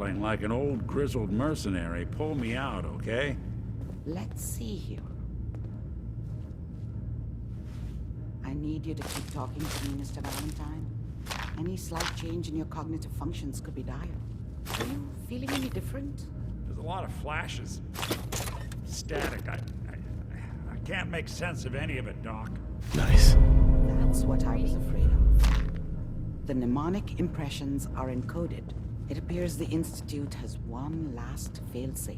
waffling like an old grizzled mercenary, pull me out, okay? Let's see here. I need you to keep talking to me, Mr. Valentine. Any slight change in your cognitive functions could be dire. Are you feeling any different? There's a lot of flashes. Static. I can't make sense of any of it, Doc. Nice. That's what I was afraid of. The mnemonic impressions are encoded. It appears the Institute has one last failsafe.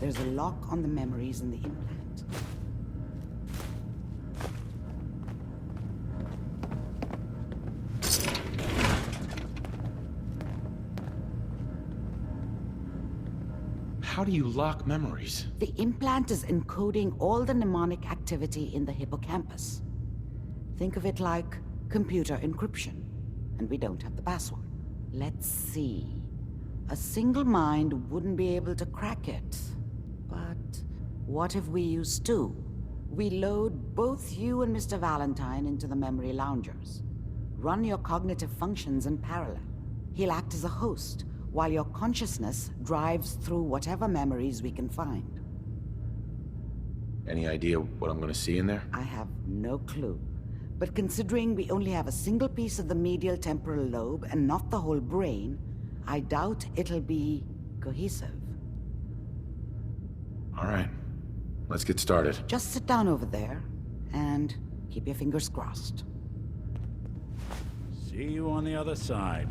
There's a lock on the memories in the implant. How do you lock memories? The implant is encoding all the mnemonic activity in the hippocampus. Think of it like computer encryption, and we don't have the password. Let's see. A single mind wouldn't be able to crack it. But what if we use two? We load both you and Mr. Valentine into the memory loungers. Run your cognitive functions in parallel. He'll act as a host, while your consciousness drives through whatever memories we can find. Any idea what I'm gonna see in there? I have no clue. But considering we only have a single piece of the medial temporal lobe and not the whole brain, I doubt it'll be cohesive. All right, let's get started. Just sit down over there and keep your fingers crossed. See you on the other side.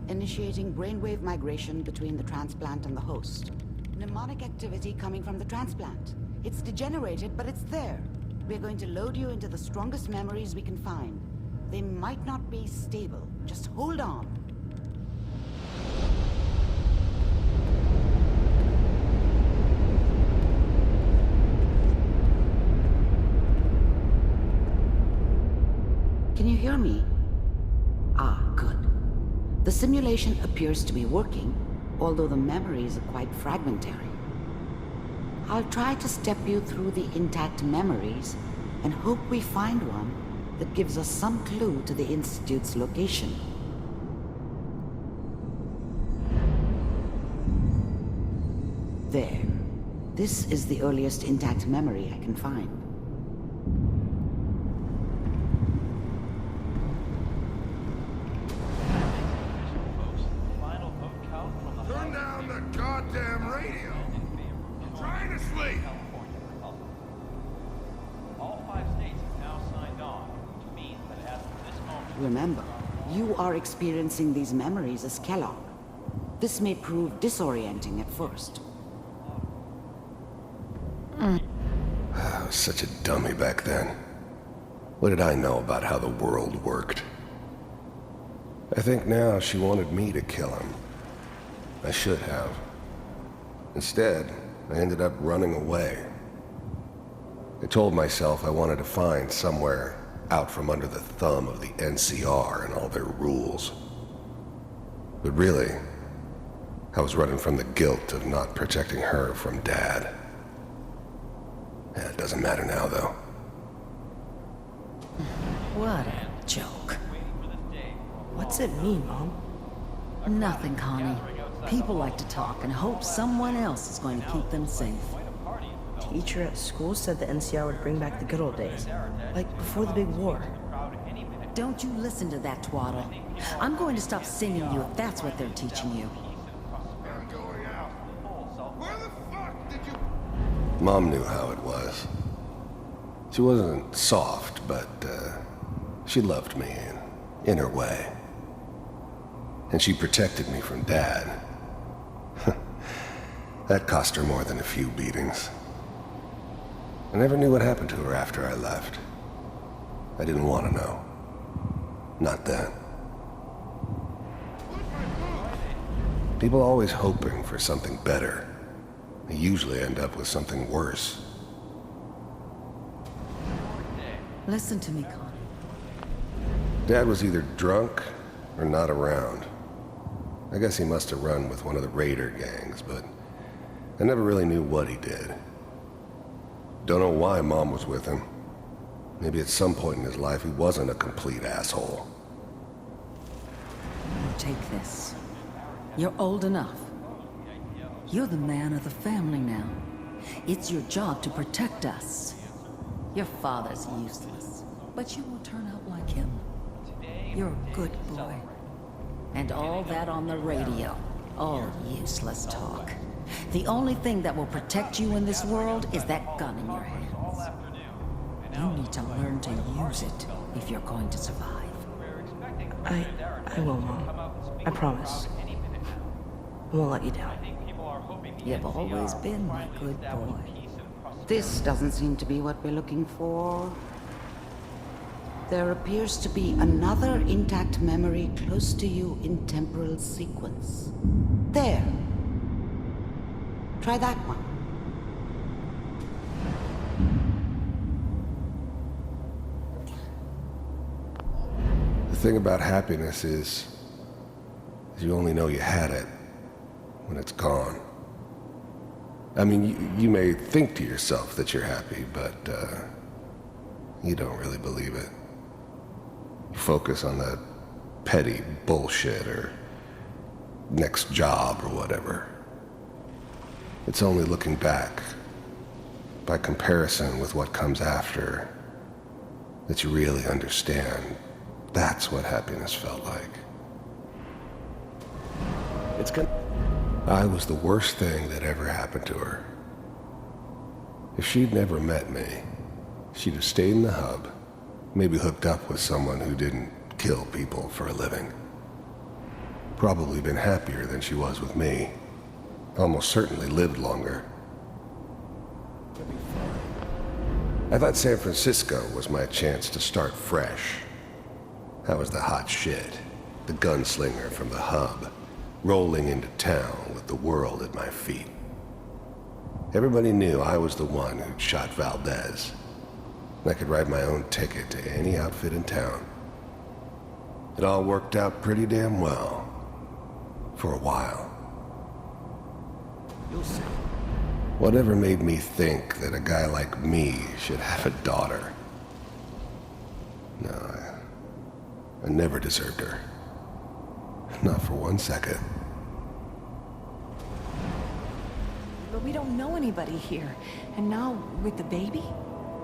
Initiating brainwave migration between the transplant and the host. Mnemonic activity coming from the transplant. It's degenerated, but it's there. We're going to load you into the strongest memories we can find. They might not be stable. Just hold on. Can you hear me? Ah, good. The simulation appears to be working, although the memories are quite fragmentary. I'll try to step you through the intact memories and hope we find one that gives us some clue to the Institute's location. There. This is the earliest intact memory I can find. Turn down the goddamn radio. I'm trying to sleep. All 5 states have now signed on, which means that as of this moment... Remember, you are experiencing these memories as Kellogg. This may prove disorienting at first. I was such a dummy back then. What did I know about how the world worked? I think now she wanted me to kill him. I should have. Instead, I ended up running away. I told myself I wanted to find somewhere out from under the thumb of the NCR and all their rules. But really, I was running from the guilt of not protecting her from Dad. It doesn't matter now, though. What a joke. What's it mean, Mom? Nothing, Connie. People like to talk and hope someone else is going to keep them safe. Teacher at school said the NCR would bring back the good old days, like before the big war. Don't you listen to that twaddle. I'm going to stop singing you if that's what they're teaching you. I'm going out. Where the fuck did you... Mom knew how it was. She wasn't soft, but she loved me in her way. And she protected me from Dad. That cost her more than a few beatings. I never knew what happened to her after I left. I didn't want to know. Not then. People always hoping for something better. They usually end up with something worse. Listen to me, Connie. Dad was either drunk or not around. I guess he must have run with one of the raider gangs, but I never really knew what he did. Don't know why Mom was with him. Maybe at some point in his life he wasn't a complete asshole. Take this. You're old enough. You're the man of the family now. It's your job to protect us. Your father's useless, but you will turn out like him. You're a good boy. And all that on the radio, all useless talk. The only thing that will protect you in this world is that gun in your hands. You need to learn to use it if you're going to survive. I will, Mom. I promise. I won't let you down. You've always been my good boy. This doesn't seem to be what we're looking for. There appears to be another intact memory close to you in temporal sequence. There. Try that one. The thing about happiness is you only know you had it when it's gone. I mean, you may think to yourself that you're happy, but you don't really believe it. You focus on that petty bullshit or next job or whatever. It's only looking back, by comparison with what comes after, that you really understand. That's what happiness felt like. I was the worst thing that ever happened to her. If she'd never met me, she'd have stayed in the hub, maybe hooked up with someone who didn't kill people for a living. Probably been happier than she was with me. Almost certainly lived longer. I thought San Francisco was my chance to start fresh. I was the hot shit, the gunslinger from the hub, rolling into town with the world at my feet. Everybody knew I was the one who'd shot Valdez. I could write my own ticket to any outfit in town. It all worked out pretty damn well. For a while. You'll see. Whatever made me think that a guy like me should have a daughter? No, I never deserved her. Not for 1 second. But we don't know anybody here. And now, with the baby?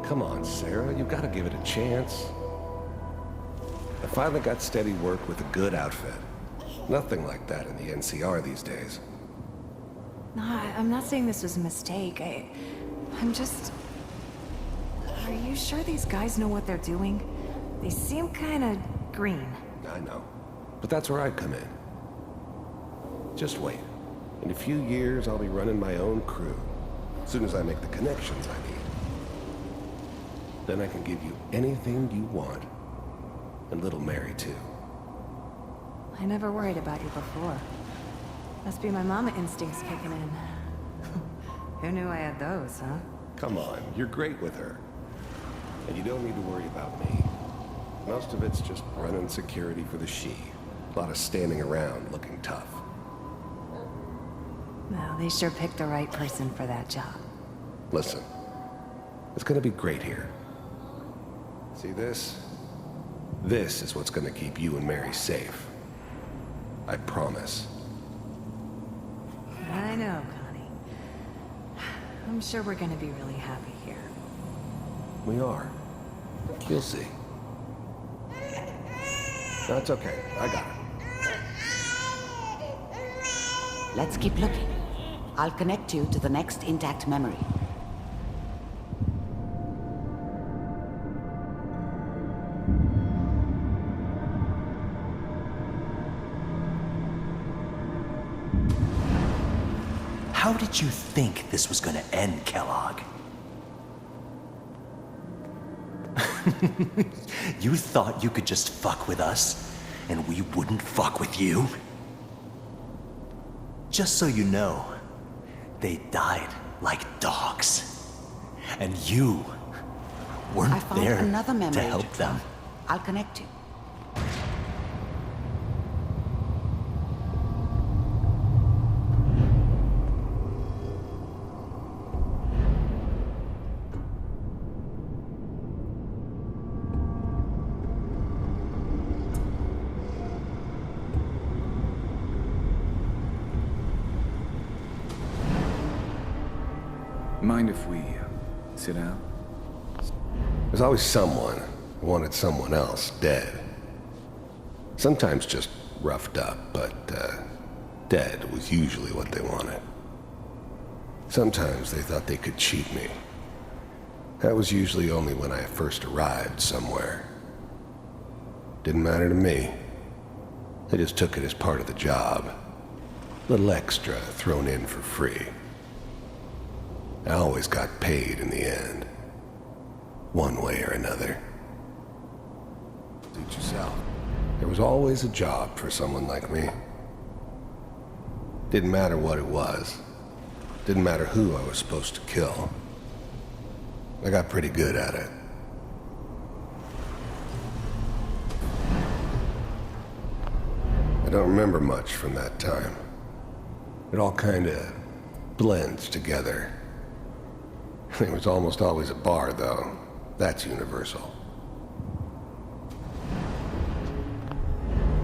Come on, Sarah, you've got to give it a chance. I finally got steady work with a good outfit. Nothing like that in the NCR these days. No, I'm not saying this was a mistake. I'm just... Are you sure these guys know what they're doing? They seem kinda green. I know. But that's where I come in. Just wait. In a few years, I'll be running my own crew. As soon as I make the connections I need. Then I can give you anything you want. And little Mary, too. I never worried about you before. Must be my mama instincts kicking in. Who knew I had those, huh? Come on, you're great with her. And you don't need to worry about me. Most of it's just running security for the she. A lot of standing around looking tough. Well, they sure picked the right person for that job. Listen, it's gonna be great here. See this? This is what's gonna keep you and Mary safe. I promise. I know, Connie. I'm sure we're gonna be really happy here. We are. You'll see. No, it's okay. I got it. Let's keep looking. I'll connect you to the next intact memory. How did you think this was gonna end, Kellogg? You thought you could just fuck with us, and we wouldn't fuck with you? Just so you know, they died like dogs. And you I weren't found there another memory to help them. I'll connect you. Mind if we sit down? There's always someone who wanted someone else dead. Sometimes just roughed up, but dead was usually what they wanted. Sometimes they thought they could cheat me. That was usually only when I first arrived somewhere. Didn't matter to me. They just took it as part of the job. Little extra thrown in for free. I always got paid in the end. One way or another. Suit yourself. There was always a job for someone like me. Didn't matter what it was. Didn't matter who I was supposed to kill. I got pretty good at it. I don't remember much from that time. It all kinda blends together. There was almost always a bar, though. That's universal.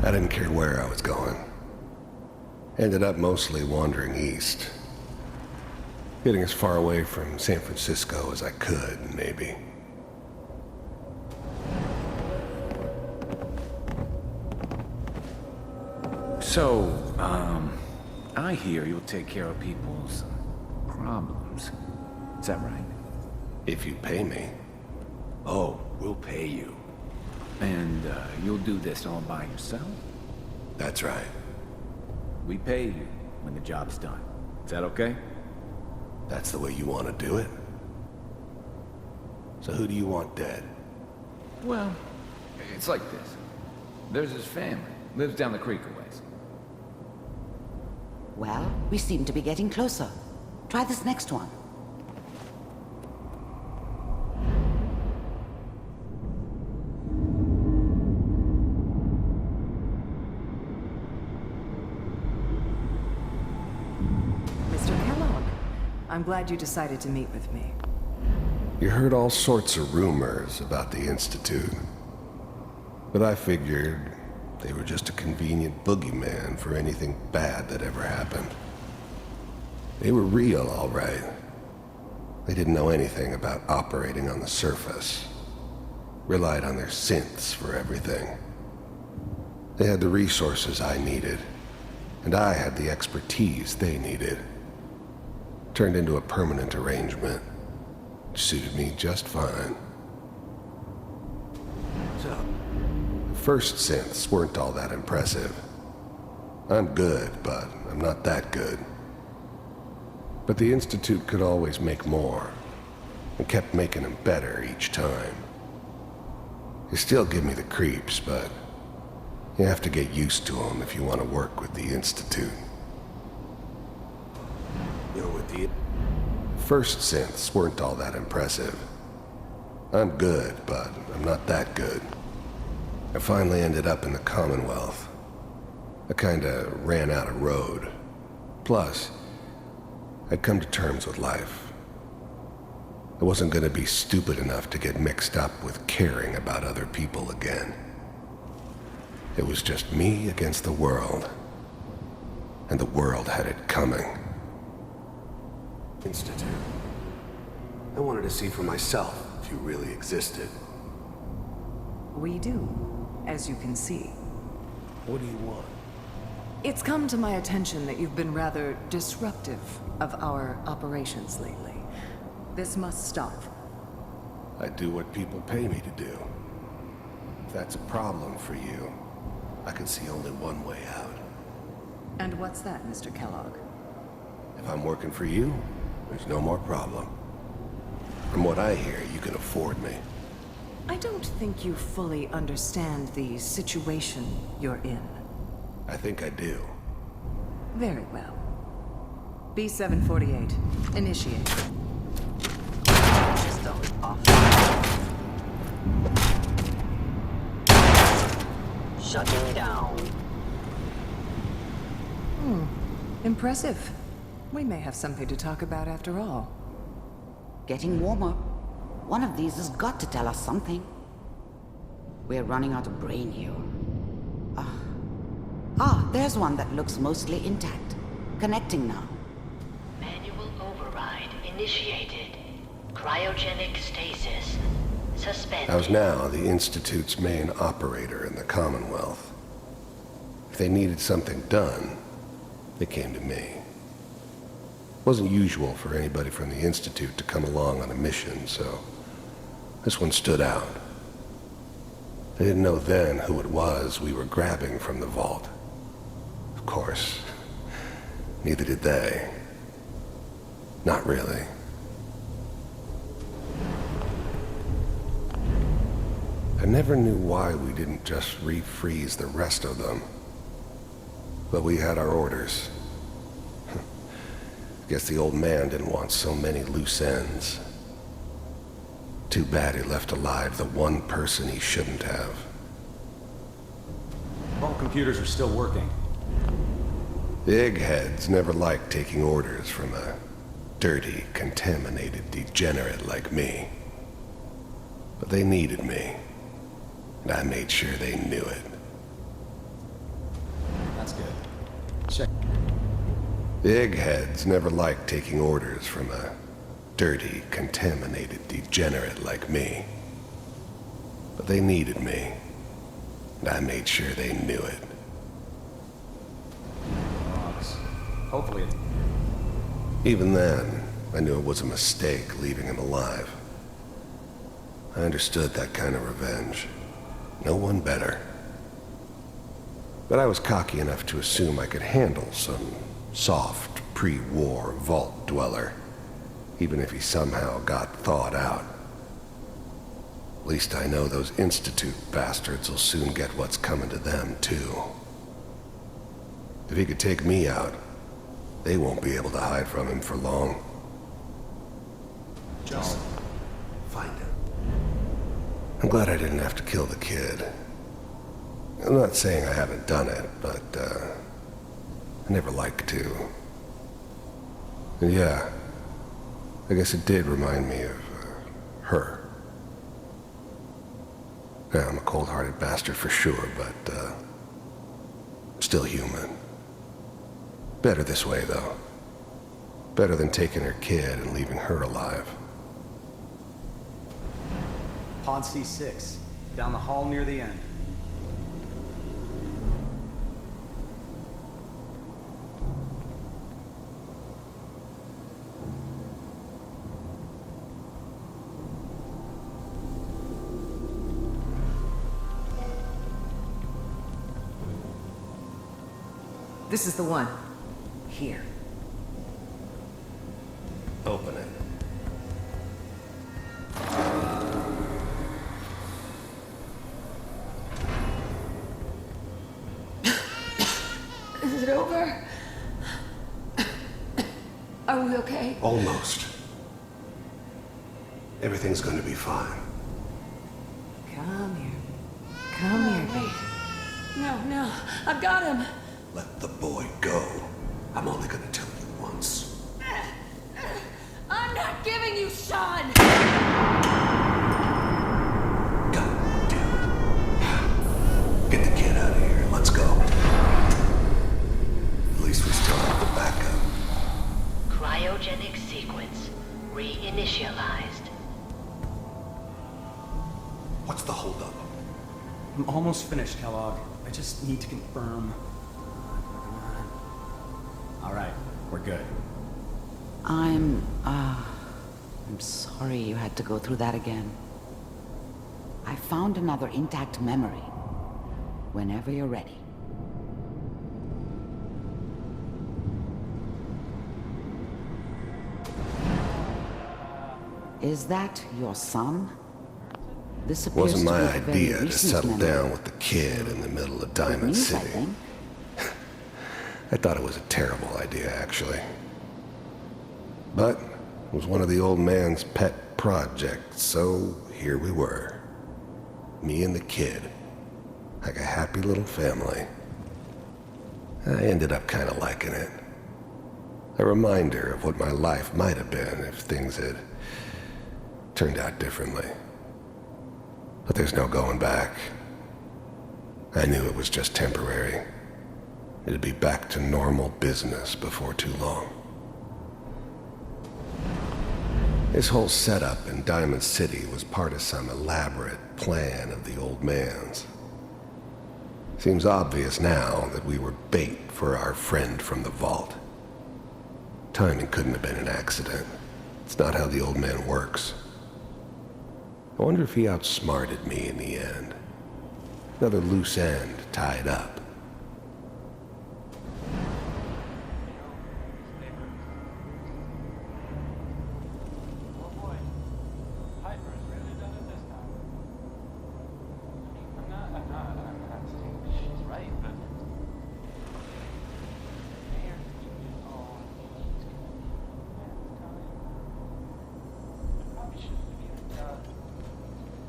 I didn't care where I was going. Ended up mostly wandering east. Getting as far away from San Francisco as I could, maybe. So, I hear you'll take care of people's problems. Is that right? If you pay me. Oh, we'll pay you. And, you'll do this all by yourself? That's right. We pay you when the job's done. Is that okay? That's the way you want to do it? So who do you want dead? Well, it's like this. There's his family. Lives down the creek a ways. Well, we seem to be getting closer. Try this next one. Mr. Kellogg, I'm glad you decided to meet with me. You heard all sorts of rumors about the Institute. But I figured they were just a convenient boogeyman for anything bad that ever happened. They were real, all right. They didn't know anything about operating on the surface. Relied on their synths for everything. They had the resources I needed, and I had the expertise they needed. Turned into a permanent arrangement. Suited me just fine. So, first synths weren't all that impressive. I'm good, but I'm not that good. But the Institute could always make more, and kept making them better each time. They still give me the creeps, but you have to get used to them if you want to work with the Institute. You're with the... First synths weren't all that impressive. I'm good, but I'm not that good. I finally ended up in the Commonwealth. I kinda ran out of road. Plus, I'd come to terms with life. I wasn't gonna be stupid enough to get mixed up with caring about other people again. It was just me against the world. And the world had it coming. Institute. I wanted to see for myself if you really existed. We do, as you can see. What do you want? It's come to my attention that you've been rather disruptive of our operations lately. This must stop. I do what people pay me to do. If that's a problem for you, I can see only one way out. And what's that, Mr. Kellogg? If I'm working for you, there's no more problem. From what I hear, you can afford me. I don't think you fully understand the situation you're in. I think I do. Very well. B-748, initiate. System off. Shutting down. Impressive. We may have something to talk about after all. Getting warmer. One of these has got to tell us something. We're running out of brain here. There's one that looks mostly intact. Connecting now. Manual override initiated. Cryogenic stasis. Suspended. I was now the Institute's main operator in the Commonwealth. If they needed something done, they came to me. It wasn't usual for anybody from the Institute to come along on a mission, so this one stood out. I didn't know then who it was we were grabbing from the vault. Of course, neither did they. Not really. I never knew why we didn't just refreeze the rest of them. But we had our orders. Guess the old man didn't want so many loose ends. Too bad he left alive the one person he shouldn't have. All computers are still working. The eggheads never liked taking orders from a dirty, contaminated degenerate like me. But they needed me. And I made sure they knew it. That's good. Check. The eggheads never liked taking orders from a dirty, contaminated degenerate like me. But they needed me. And I made sure they knew it. Hopefully it's... Even then, I knew it was a mistake leaving him alive. I understood that kind of revenge. No one better. But I was cocky enough to assume I could handle some soft, pre-war vault dweller, even if he somehow got thawed out. At least I know those Institute bastards will soon get what's coming to them, too. If he could take me out, they won't be able to hide from him for long. Just find him. I'm glad I didn't have to kill the kid. I'm not saying I haven't done it, but, I never like to. And yeah, I guess it did remind me of, her. Yeah, I'm a cold-hearted bastard for sure, but, still human. Better this way, though. Better than taking her kid and leaving her alive. Pod C6, down the hall near the end. This is the one. Here. Open it. Is it over? Are we okay? Almost. Everything's gonna be fine. Come here. Come here, baby. No, I've got him. Let the boy go. I'm only gonna tell you once. I'm not giving you Sean. God damn it. Get the kid out of here. Let's go. At least we still have the backup. Cryogenic sequence reinitialized. What's the holdup? I'm almost finished, Kellogg. I just need to confirm. All right, we're good. I'm sorry you had to go through that again. I found another intact memory. Whenever you're ready. Is that your son? This It appears wasn't to my be a very idea to recent settle memory. down with the kid in the middle of Good Diamond news, I City. think. I thought it was a terrible idea, actually. But it was one of the old man's pet projects, so here we were. Me and the kid. Like a happy little family. I ended up kind of liking it. A reminder of what my life might have been if things had turned out differently. But there's no going back. I knew it was just temporary. It'd be back to normal business before too long. This whole setup in Diamond City was part of some elaborate plan of the old man's. Seems obvious now that we were bait for our friend from the vault. Timing couldn't have been an accident. It's not how the old man works. I wonder if he outsmarted me in the end. Another loose end tied up.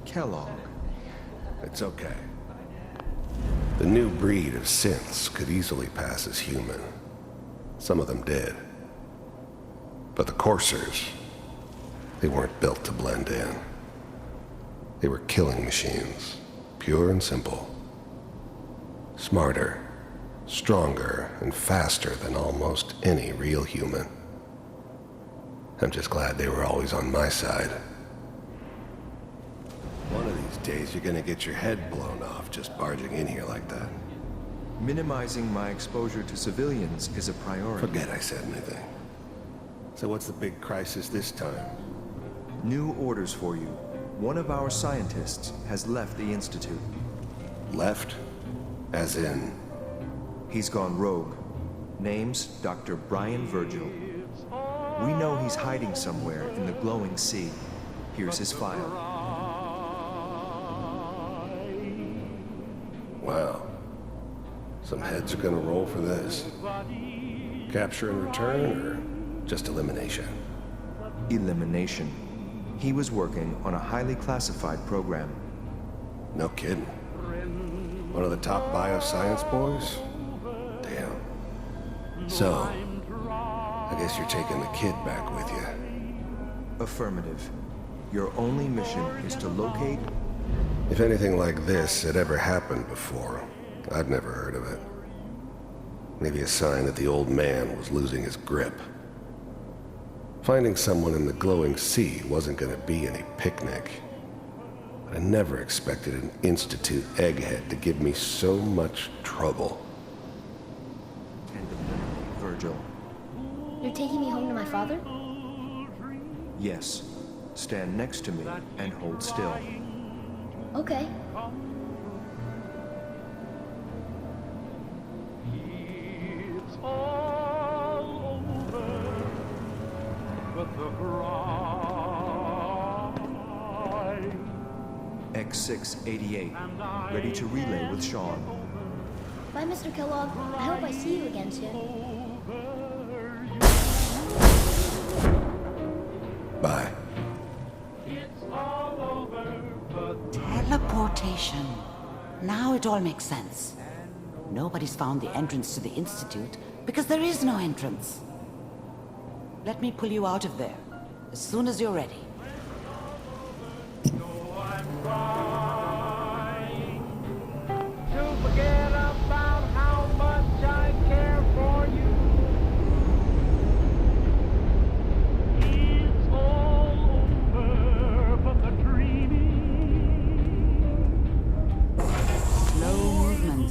Kellogg. It's okay. The new breed of synths could easily pass as human. Some of them did. But the coursers, they weren't built to blend in. They were killing machines, pure and simple. Smarter, stronger, and faster than almost any real human. I'm just glad they were always on my side. One of these days, you're gonna get your head blown off just barging in here like that. Minimizing my exposure to civilians is a priority. Forget I said anything. So what's the big crisis this time? New orders for you. One of our scientists has left the Institute. Left? As in? He's gone rogue. Name's Dr. Brian Virgil. We know he's hiding somewhere in the glowing sea. Here's his file. Wow. Some heads are gonna roll for this. Capture and return, or just elimination? Elimination. He was working on a highly classified program. No kidding. One of the top bioscience boys? Damn. So, I guess you're taking the kid back with you. Affirmative. Your only mission is to locate... If anything like this had ever happened before, I'd never heard of it. Maybe a sign that the old man was losing his grip. Finding someone in the glowing sea wasn't gonna be any picnic. But I never expected an Institute egghead to give me so much trouble. And Virgil. You're taking me home to my father? Yes. Stand next to me and hold still. Okay. X688, ready to relay with Sean. Bye, Mr. Kellogg. I hope I see you again soon. Bye. Teleportation. Now it all makes sense. Nobody's found the entrance to the Institute because there is no entrance. Let me pull you out of there as soon as you're ready.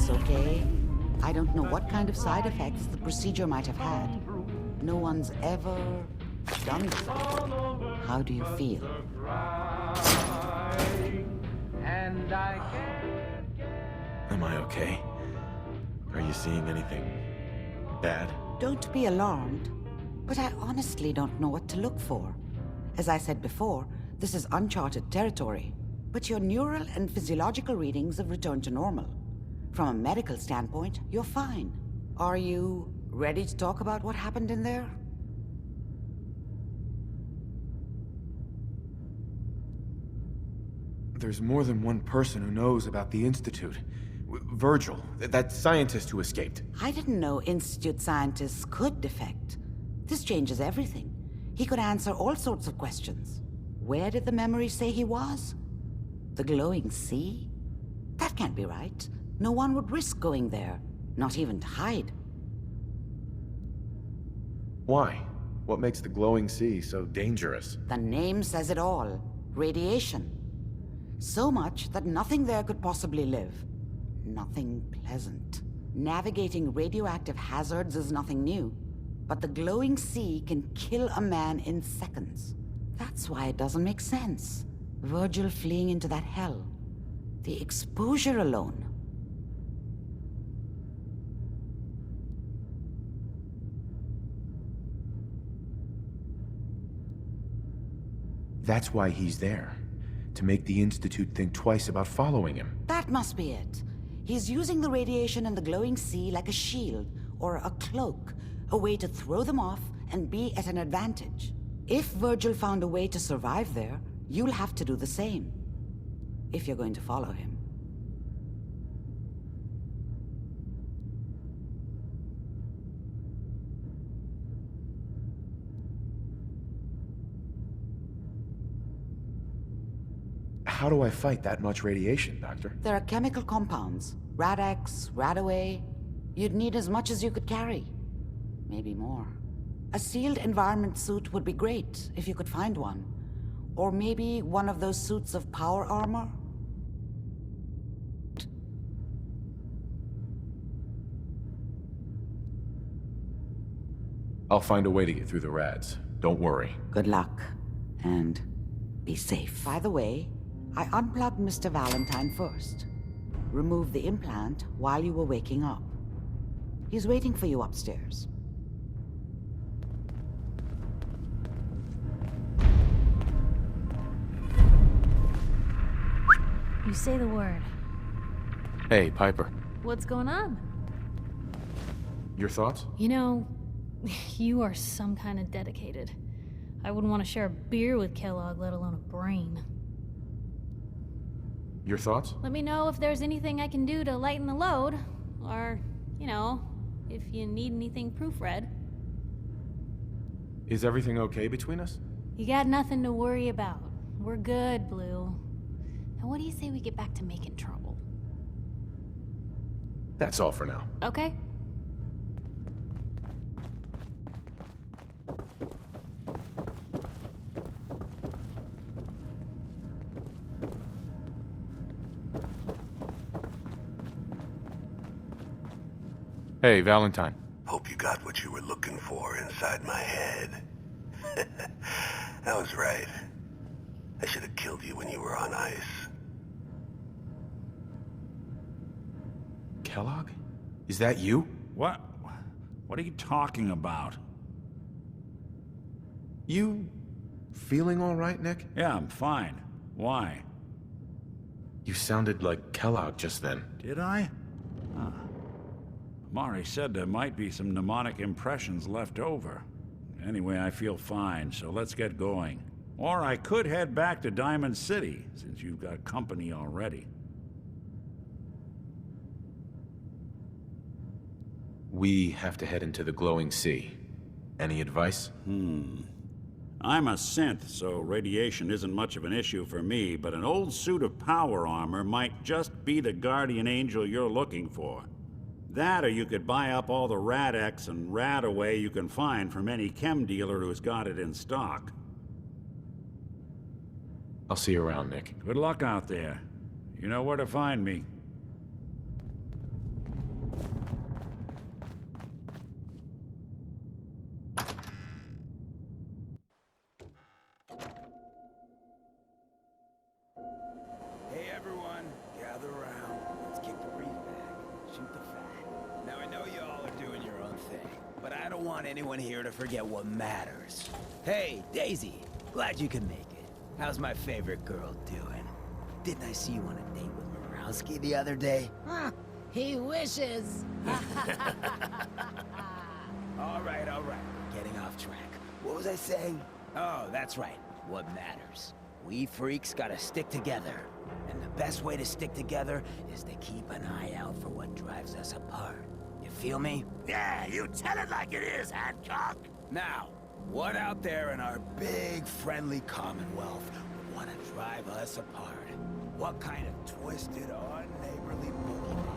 Okay? I don't know what kind of side effects the procedure might have had. No one's ever done this before. How do you feel? Am I okay? Are you seeing anything bad? Don't be alarmed, but I honestly don't know what to look for. As I said before, this is uncharted territory, but your neural and physiological readings have returned to normal. From a medical standpoint, you're fine. Are you ready to talk about what happened in there? There's more than one person who knows about the Institute. Virgil, that scientist who escaped. I didn't know Institute scientists could defect. This changes everything. He could answer all sorts of questions. Where did the memory say he was? The glowing sea? That can't be right. No one would risk going there, not even to hide. Why? What makes the glowing sea so dangerous? The name says it all. Radiation. So much that nothing there could possibly live. Nothing pleasant. Navigating radioactive hazards is nothing new. But the glowing sea can kill a man in seconds. That's why it doesn't make sense. Virgil fleeing into that hell. The exposure alone. That's why he's there. To make the Institute think twice about following him. That must be it. He's using the radiation in the glowing sea like a shield or a cloak, a way to throw them off and be at an advantage. If Virgil found a way to survive there, you'll have to do the same. If you're going to follow him. How do I fight that much radiation, Doctor? There are chemical compounds. Rad-X, Radaway. You'd need as much as you could carry. Maybe more. A sealed environment suit would be great, if you could find one. Or maybe one of those suits of power armor? I'll find a way to get through the rads. Don't worry. Good luck. And be safe. By the way, I unplugged Mr. Valentine first. Removed the implant while you were waking up. He's waiting for you upstairs. You say the word. Hey, Piper. What's going on? Your thoughts? You know, you are some kind of dedicated. I wouldn't want to share a beer with Kellogg, let alone a brain. Your thoughts? Let me know if there's anything I can do to lighten the load. Or, you know, if you need anything proofread. Is everything okay between us? You got nothing to worry about. We're good, Blue. Now what do you say we get back to making trouble? That's all for now. Okay. Hey, Valentine. Hope you got what you were looking for inside my head. I was right. I should have killed you when you were on ice. Kellogg? Is that you? What? What are you talking about? You feeling all right, Nick? Yeah, I'm fine. Why? You sounded like Kellogg just then. Did I? Huh. Mari said there might be some mnemonic impressions left over. Anyway, I feel fine, so let's get going. Or I could head back to Diamond City, since you've got company already. We have to head into the glowing sea. Any advice? I'm a synth, so radiation isn't much of an issue for me, but an old suit of power armor might just be the guardian angel you're looking for. That, or you could buy up all the Rad-X and Radaway you can find from any chem dealer who's got it in stock. I'll see you around, Nick. Good luck out there. You know where to find me. Hey everyone, gather around. Let's kick the brief bag. Shoot the fat. Now I know you all are doing your own thing, but I don't want anyone here to forget what matters. Hey, Daisy, glad you could make it. How's my favorite girl doing? Didn't I see you on a date with Morowski the other day? Huh, he wishes. All right, we're getting off track. What was I saying? Oh, that's right. What matters. We freaks gotta stick together. And the best way to stick together is to keep an eye out for what drives us apart. You feel me? Yeah, you tell it like it is, Hancock. Now, what out there in our big, friendly Commonwealth would want to drive us apart? What kind of twisted, unneighborly boogeyman?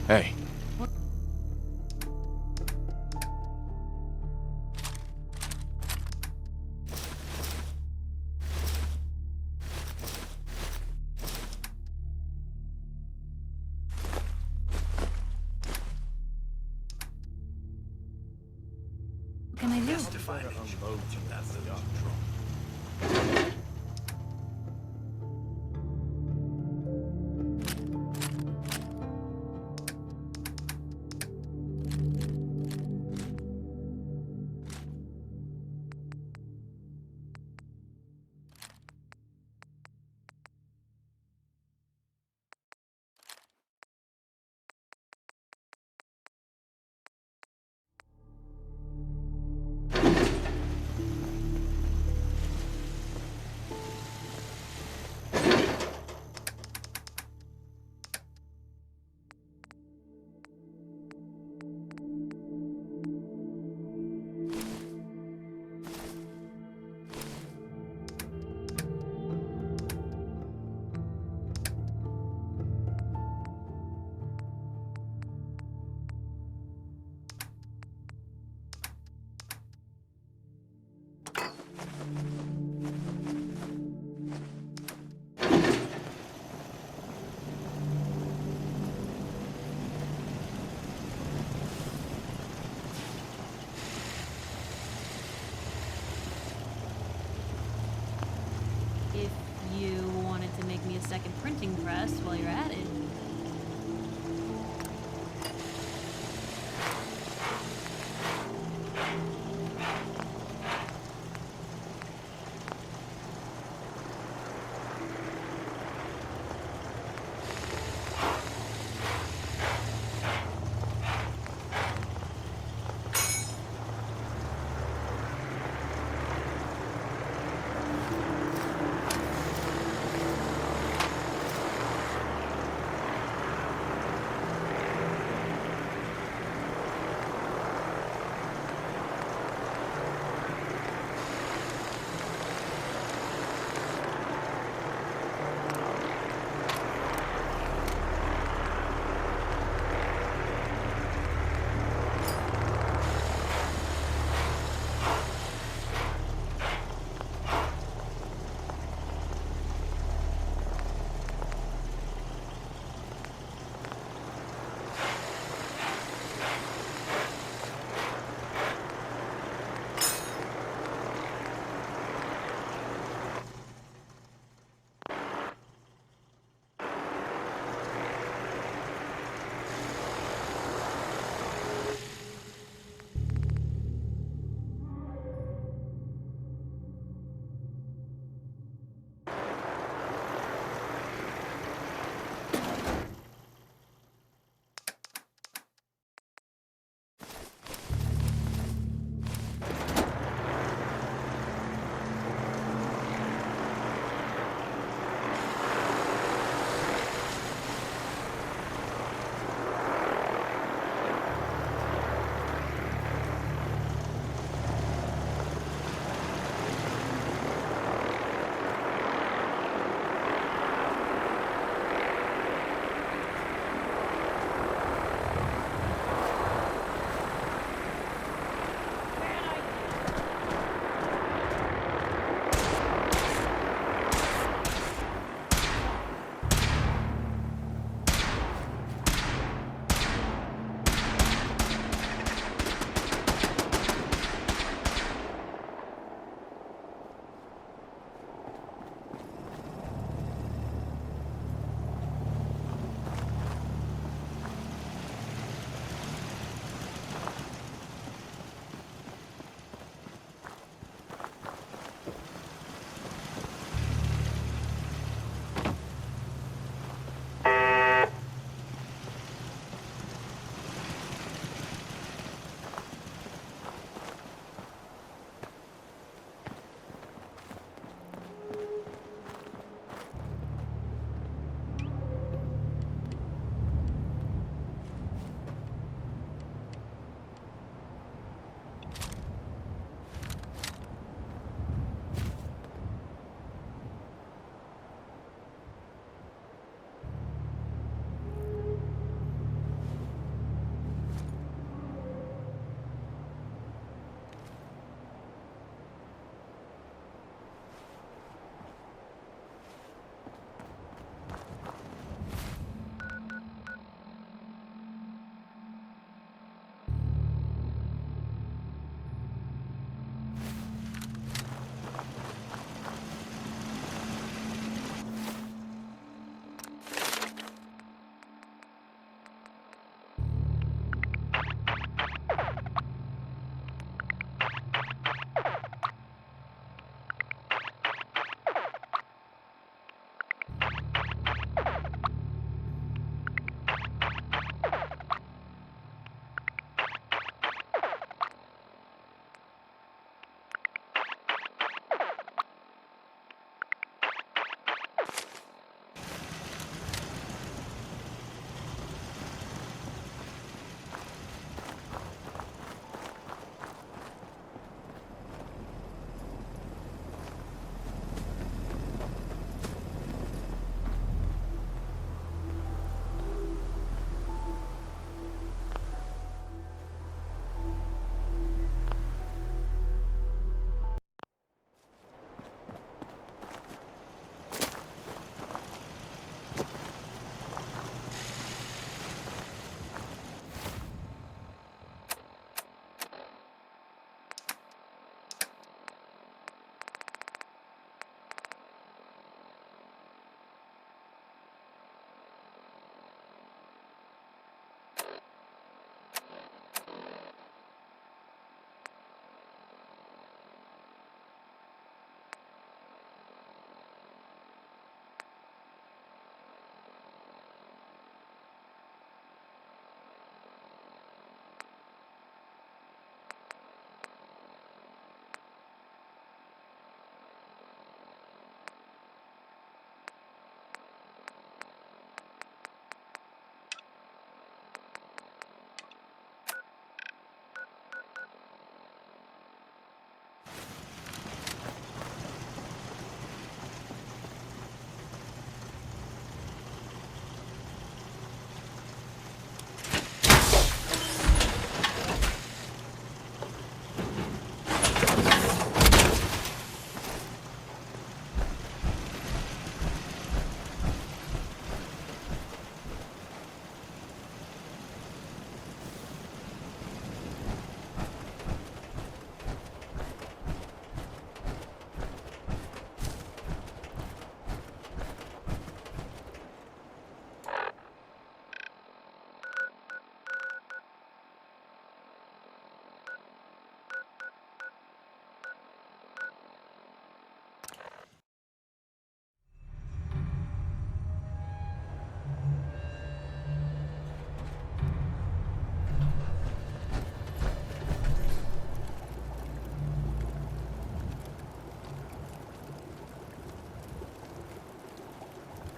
Hey. What can I do? If you wanted to make me a second printing press while you're at it.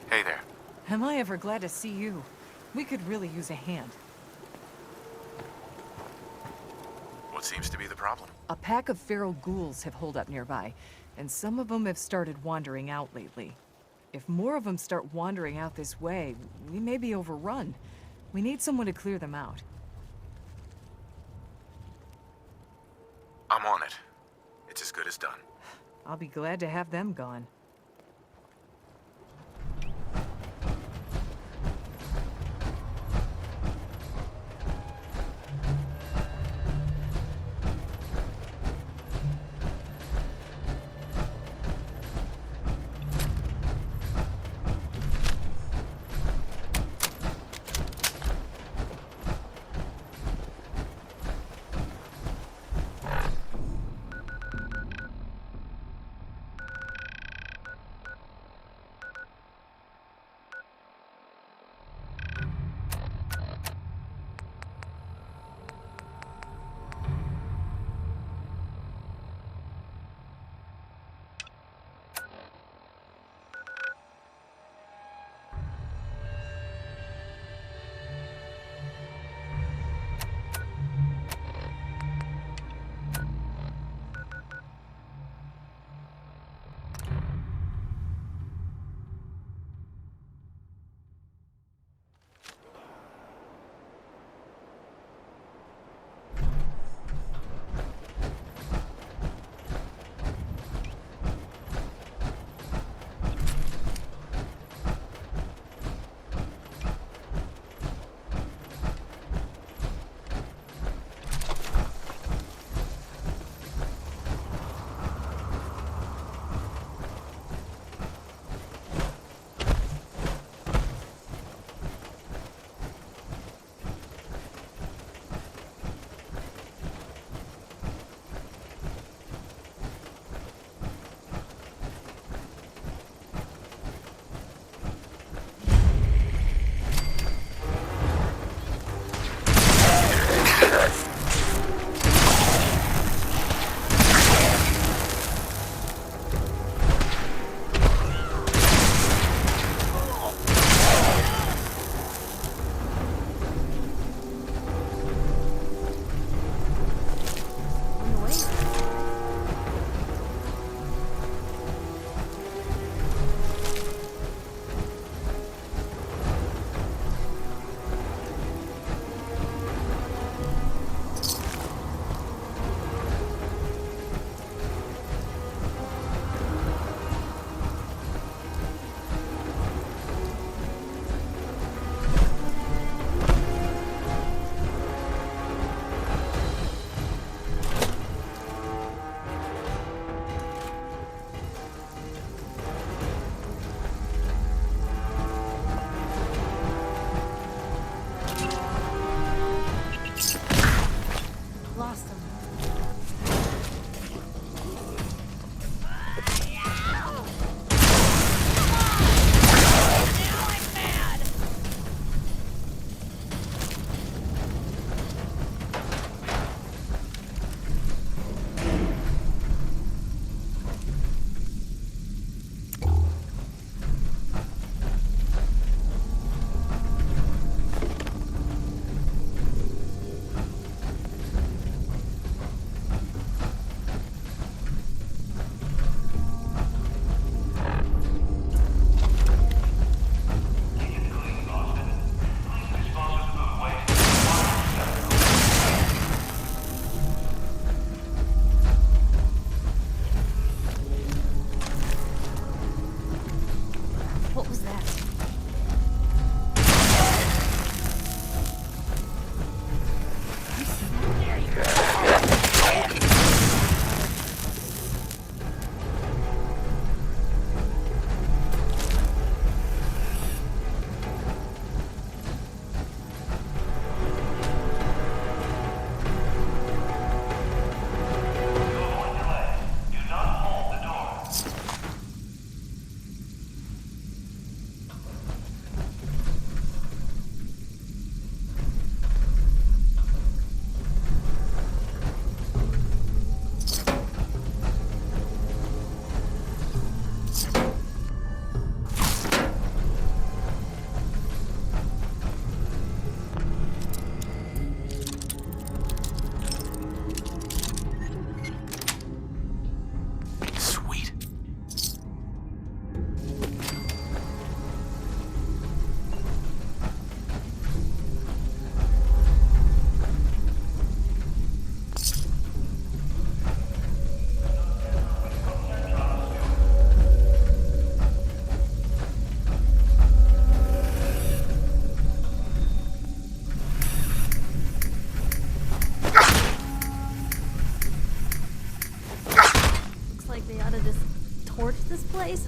Hey there. Am I ever glad to see you? We could really use a hand. What seems to be the problem? A pack of feral ghouls have holed up nearby, and some of them have started wandering out lately. If more of them start wandering out this way, we may be overrun. We need someone to clear them out. I'm on it. It's as good as done. I'll be glad to have them gone.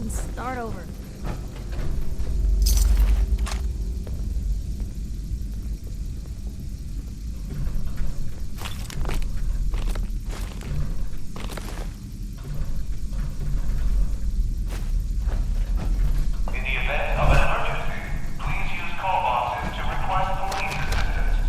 and start over. In the event of an emergency, please use call boxes to request police assistance.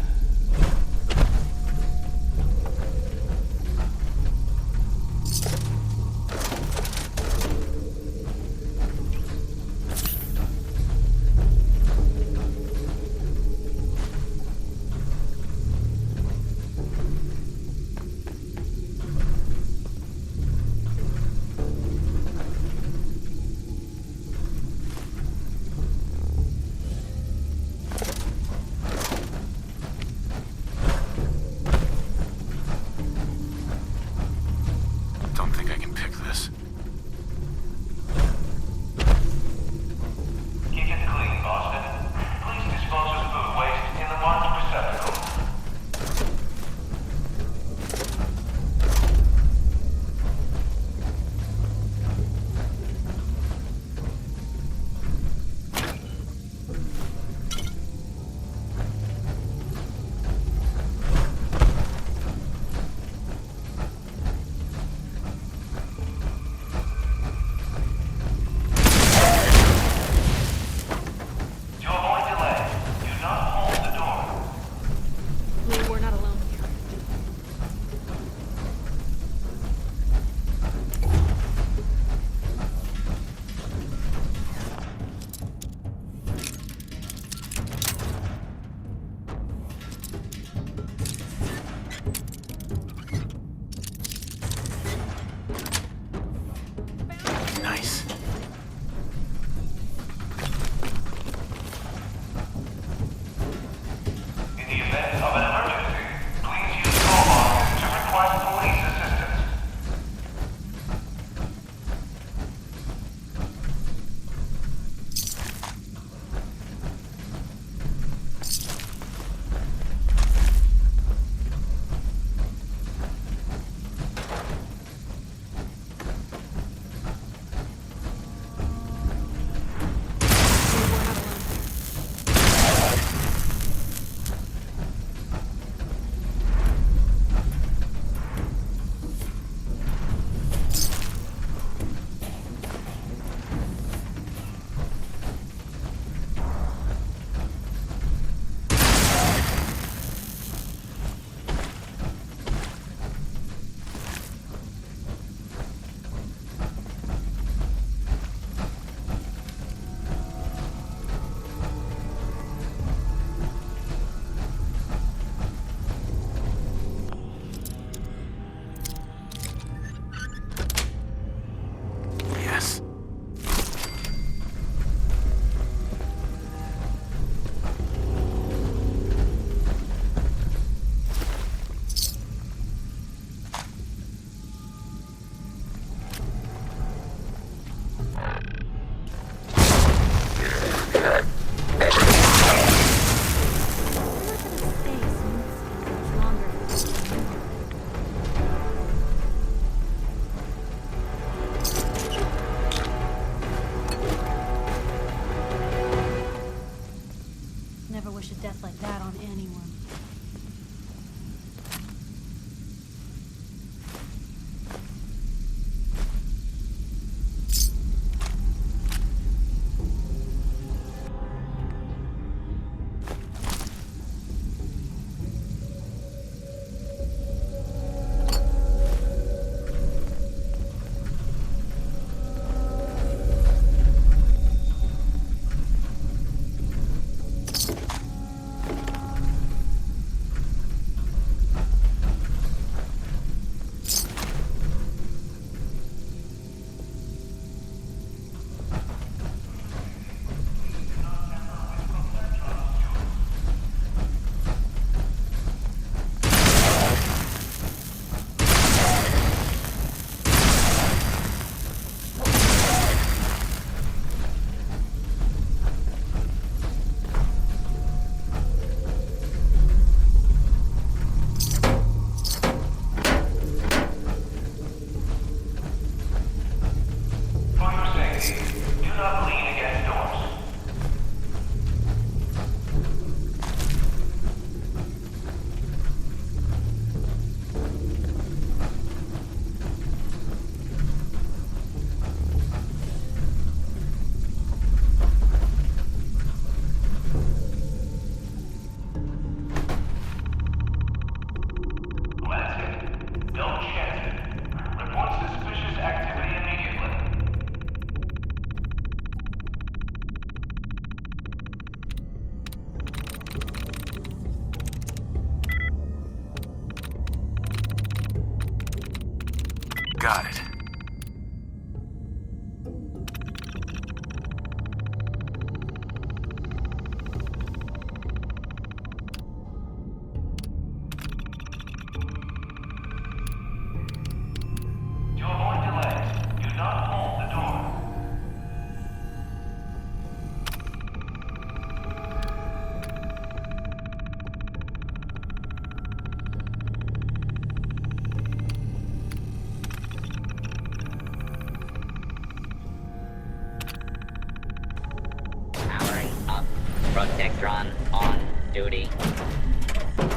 Protectron on duty.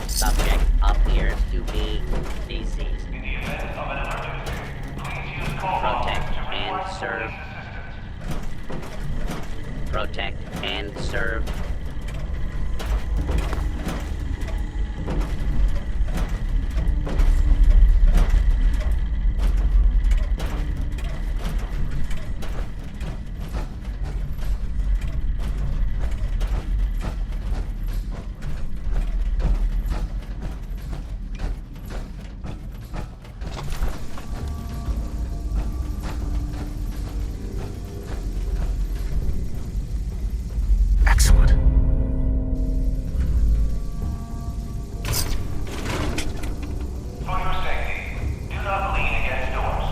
Subject appears to be deceased. In the event of an emergency, please use call Protect boxes to and request serve. police assistance. Protect and serve. Excellent. For your safety, do not lean against doors.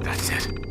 That's it.